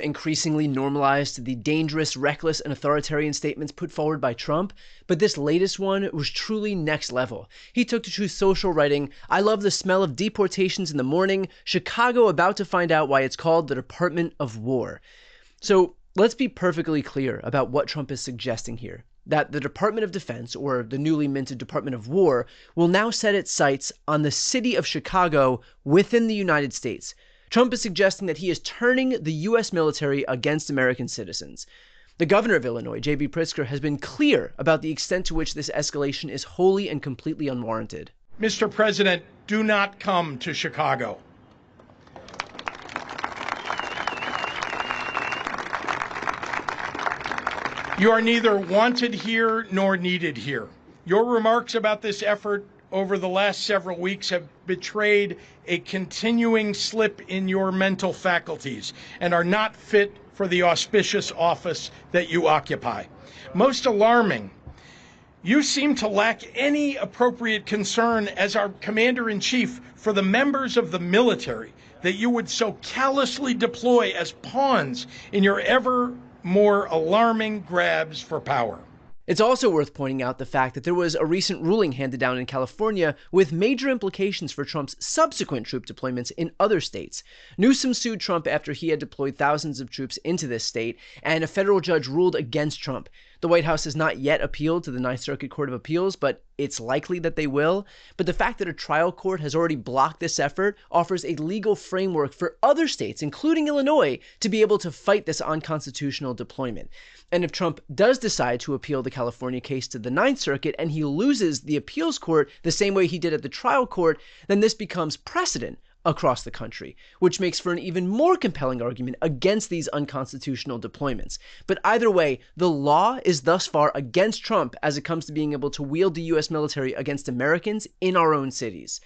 increasingly normalized the dangerous, reckless, and authoritarian statements put forward by Trump, but this latest one was truly next level. He took to Truth Social writing, "I love the smell of deportations in the morning, Chicago about to find out why it's called the Department of War." So let's be perfectly clear about what Trump is suggesting here. That the Department of Defense, or the newly minted Department of War, will now set its sights on the city of Chicago within the United States. Trump is suggesting that he is turning the U.S. military against American citizens. The governor of Illinois, J.B. Pritzker, has been clear about the extent to which this escalation is wholly and completely unwarranted. Mr. President, do not come to Chicago. You are neither wanted here nor needed here. Your remarks about this effort over the last several weeks have betrayed a continuing slip in your mental faculties and are not fit for the auspicious office that you occupy. Most alarming, you seem to lack any appropriate concern as our commander-in-chief for the members of the military that you would so callously deploy as pawns in your ever more alarming grabs for power. It's also worth pointing out the fact that there was a recent ruling handed down in California with major implications for Trump's subsequent troop deployments in other states. Newsom sued Trump after he had deployed thousands of troops into this state, and a federal judge ruled against Trump. The White House has not yet appealed to the Ninth Circuit Court of Appeals, but it's likely that they will. But the fact that a trial court has already blocked this effort offers a legal framework for other states, including Illinois, to be able to fight this unconstitutional deployment. And if Trump does decide to appeal the California case to the Ninth Circuit and he loses the appeals court the same way he did at the trial court, then this becomes precedent across the country, which makes for an even more compelling argument against these unconstitutional deployments. But either way, the law is thus far against Trump as it comes to being able to wield the U.S. military against Americans in our own cities.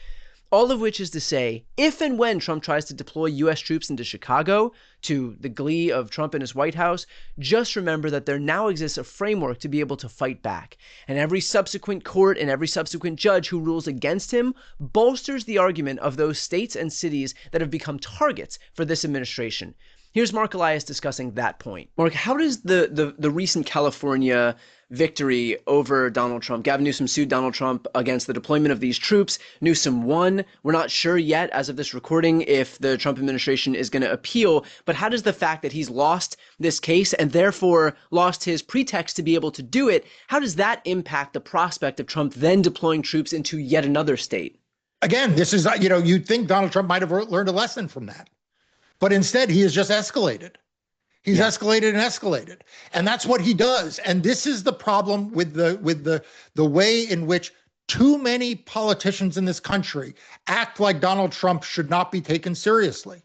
All of which is to say, if and when Trump tries to deploy U.S. troops into Chicago, to the glee of Trump and his White House, just remember that there now exists a framework to be able to fight back. And every subsequent court and every subsequent judge who rules against him bolsters the argument of those states and cities that have become targets for this administration. Here's Mark Elias discussing that point. Mark, how does the recent California victory over Donald Trump, Gavin Newsom sued Donald Trump against the deployment of these troops. Newsom won. We're not sure yet, as of this recording, if the Trump administration is going to appeal, but how does the fact that he's lost this case and therefore lost his pretext to be able to do it, how does that impact the prospect of Trump then deploying troops into yet another state? Again, this is, you'd think Donald Trump might have learned a lesson from that. But instead, he has just escalated. He's escalated and escalated. And that's what he does. And this is the problem with the way in which too many politicians in this country act like Donald Trump should not be taken seriously.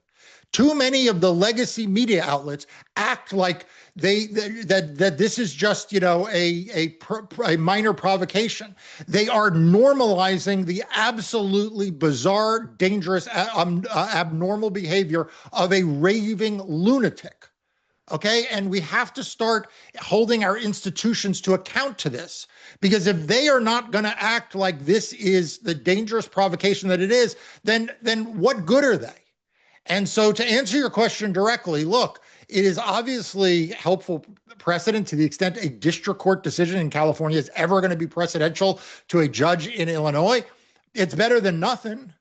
Too many of the legacy media outlets act like that this is just, a minor provocation. They are normalizing the absolutely bizarre, dangerous, abnormal behavior of a raving lunatic. Okay, and we have to start holding our institutions to account to this, because if they are not going to act like this is the dangerous provocation that it is, then what good are they? And so to answer your question directly, look, it is obviously helpful precedent to the extent a district court decision in California is ever going to be precedential to a judge in Illinois. It's better than nothing.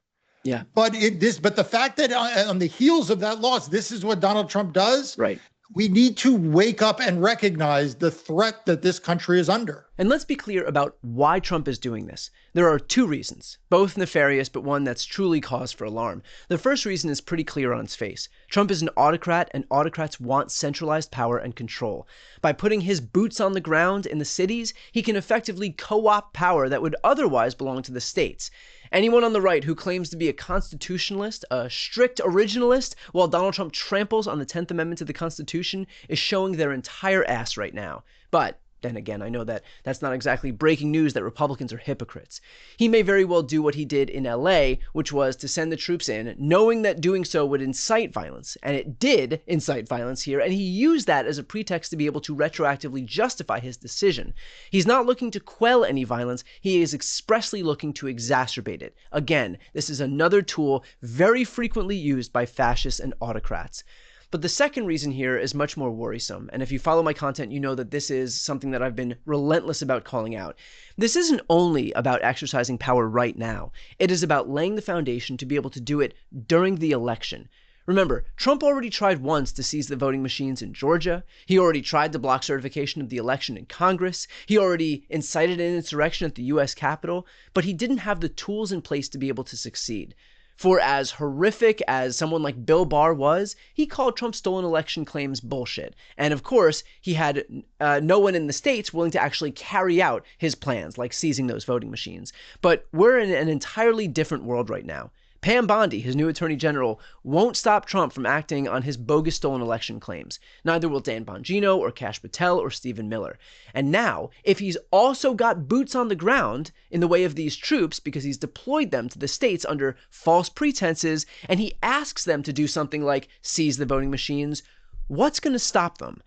Yeah. But the fact that on the heels of that loss, this is what Donald Trump does. Right. We need to wake up and recognize the threat that this country is under. And let's be clear about why Trump is doing this. There are two reasons, both nefarious, but one that's truly cause for alarm. The first reason is pretty clear on its face. Trump is an autocrat, and autocrats want centralized power and control. By putting his boots on the ground in the cities, he can effectively co-opt power that would otherwise belong to the states. Anyone on the right who claims to be a constitutionalist, a strict originalist, while Donald Trump tramples on the 10th Amendment to the Constitution, is showing their entire ass right now. But then again, I know that that's not exactly breaking news that Republicans are hypocrites. He may very well do what he did in LA, which was to send the troops in, knowing that doing so would incite violence. And it did incite violence here, and he used that as a pretext to be able to retroactively justify his decision. He's not looking to quell any violence, he is expressly looking to exacerbate it. Again, this is another tool very frequently used by fascists and autocrats. But the second reason here is much more worrisome, and if you follow my content, you know that this is something that I've been relentless about calling out. This isn't only about exercising power right now, it is about laying the foundation to be able to do it during the election. Remember, Trump already tried once to seize the voting machines in Georgia. He already tried to block certification of the election in Congress. He already incited an insurrection at the U.S. Capitol, but he didn't have the tools in place to be able to succeed. For as horrific as someone like Bill Barr was, he called Trump's stolen election claims bullshit. And of course, he had no one in the states willing to actually carry out his plans, like seizing those voting machines. But we're in an entirely different world right now. Pam Bondi, his new attorney general, won't stop Trump from acting on his bogus stolen election claims. Neither will Dan Bongino or Kash Patel or Stephen Miller. And now, if he's also got boots on the ground in the way of these troops because he's deployed them to the states under false pretenses, and he asks them to do something like seize the voting machines, what's going to stop them?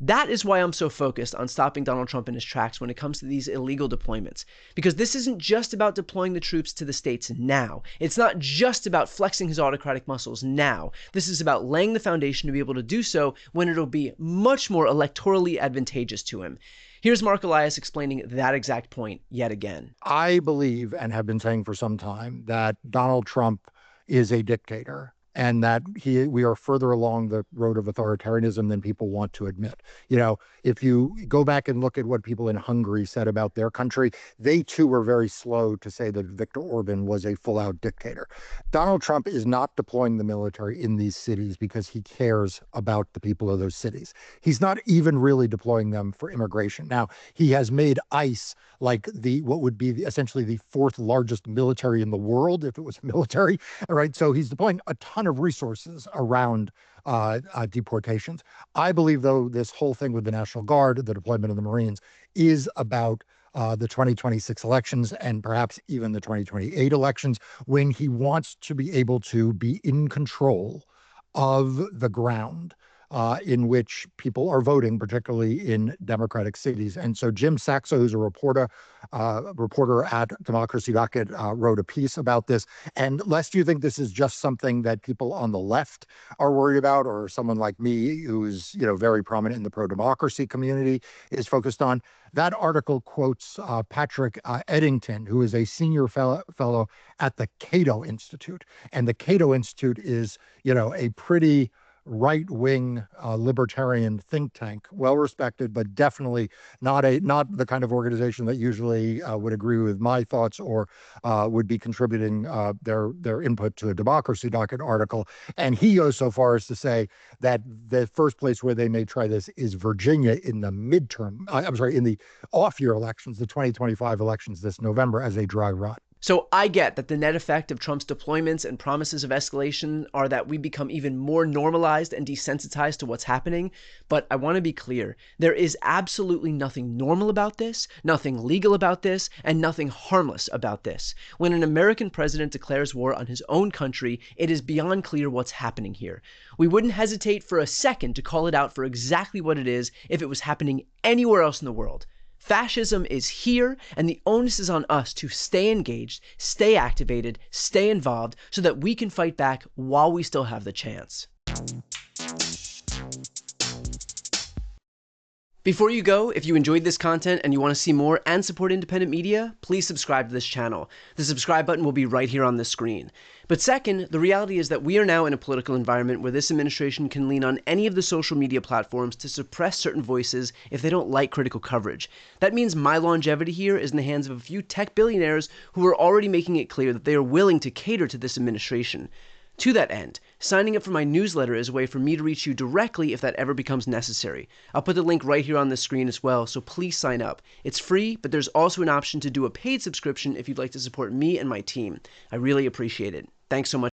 That is why I'm so focused on stopping Donald Trump in his tracks when it comes to these illegal deployments. Because this isn't just about deploying the troops to the states now. It's not just about flexing his autocratic muscles now. This is about laying the foundation to be able to do so when it'll be much more electorally advantageous to him. Here's Mark Elias explaining that exact point yet again. I believe, and have been saying for some time, that Donald Trump is a dictator, and that we are further along the road of authoritarianism than people want to admit. You know, if you go back and look at what people in Hungary said about their country, they too were very slow to say that Viktor Orban was a full-out dictator. Donald Trump is not deploying the military in these cities because he cares about the people of those cities. He's not even really deploying them for immigration. Now, he has made ICE like what would be essentially the fourth largest military in the world if it was military, all right? So he's deploying a ton of resources around deportations. I believe, though, this whole thing with the National Guard, the deployment of the Marines, is about the 2026 elections and perhaps even the 2028 elections, when he wants to be able to be in control of the ground in which people are voting, particularly in Democratic cities. And so Jim Saxo, who's a reporter at Democracy Rocket, wrote a piece about this. And lest you think this is just something that people on the left are worried about, or someone like me, who's very prominent in the pro-democracy community, is focused on, that article quotes Patrick Eddington, who is a senior fellow at the Cato Institute. And the Cato Institute is, a pretty right-wing libertarian think tank, well respected, but definitely not the kind of organization that usually would agree with my thoughts or would be contributing their input to a Democracy Docket article. And he goes so far as to say that the first place where they may try this is Virginia in the in the off-year elections, the 2025 elections this November, as a dry run. So I get that the net effect of Trump's deployments and promises of escalation are that we become even more normalized and desensitized to what's happening, but I want to be clear. There is absolutely nothing normal about this, nothing legal about this, and nothing harmless about this. When an American president declares war on his own country, it is beyond clear what's happening here. We wouldn't hesitate for a second to call it out for exactly what it is if it was happening anywhere else in the world. Fascism is here, and the onus is on us to stay engaged, stay activated, stay involved, so that we can fight back while we still have the chance. Before you go, if you enjoyed this content and you want to see more and support independent media, please subscribe to this channel. The subscribe button will be right here on the screen. But second, the reality is that we are now in a political environment where this administration can lean on any of the social media platforms to suppress certain voices if they don't like critical coverage. That means my longevity here is in the hands of a few tech billionaires who are already making it clear that they are willing to cater to this administration. To that end, signing up for my newsletter is a way for me to reach you directly if that ever becomes necessary. I'll put the link right here on the screen as well, so please sign up. It's free, but there's also an option to do a paid subscription if you'd like to support me and my team. I really appreciate it. Thanks so much.